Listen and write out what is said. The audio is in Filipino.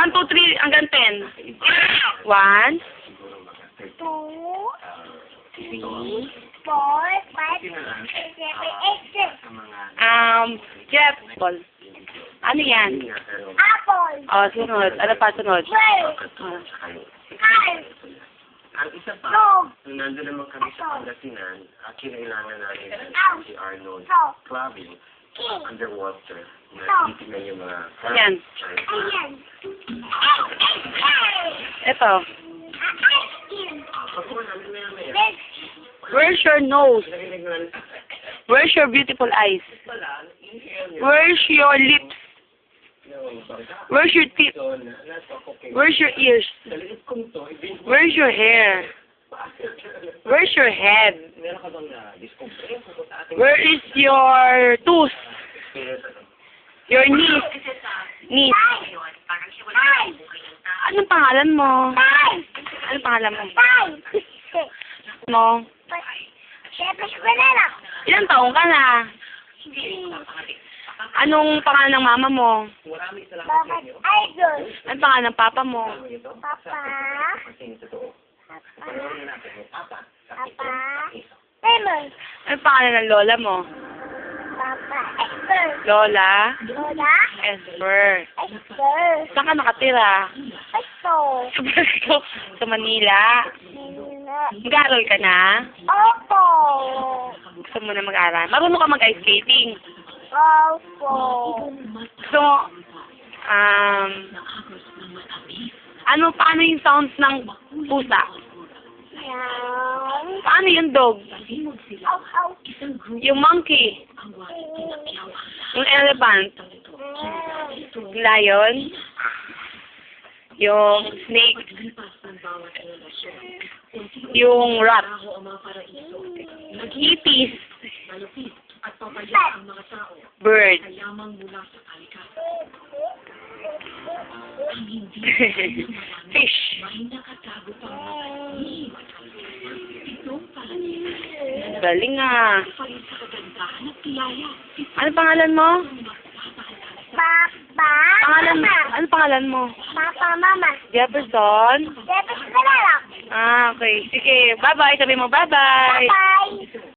1, 2, 3, hanggang 10. 1, 2, 3, 4, 5, 6, 7, 8, 9. Jeff. Ano yan? Apple. Oh, sunod. Ano pa sunod? Well. Car. Ang isa pa, Dog. nung nandun naman kami sa Pangasinan, kinailangan namin si Arnold Dog. clubbing King. underwater na Dog. titignan yung mga Yan. Ayan. Ito. Ice cream. Next. Where's your nose? Where's your beautiful eyes? Where's your lips? Where's your teeth? Where's your ears? Where's your hair? Where's your head? Where is your tooth? Your knees? Knees. Five. Anong pangalan mo? Five. Anong pangalan mo? Five. Six. Mo? Seven. Banana. Ilang taong ka na? Three. Anong pangalan ng mama mo? Bakit idol? Anong pangalan ng papa mo? Papa. Papa. Lemon. Anong pangalan ng lola mo? Papa. Esther. Lola? Lola. Esper. Esther. Saan ka nakatira? Esto. Sa Manila. Mag-aaral ka na? Opo. Gusto mo na mag-aaral? Marunong ka mag-ice skating? Opo. So, paano yung sounds ng pusa? Yan. Paano yung dog? Ow, ow. Yung monkey? Yung elephant? Yung lion? Yung snake? Yung rat? Ipis? Bird? Fish? Galing ah. Ano pangalan mo? Papa. Mama. Ano pangalan mo? Papa, mama. Jefferson? Seven. Banana. Okay. Sige. Bye-bye. Sabi mo bye-bye. Bye.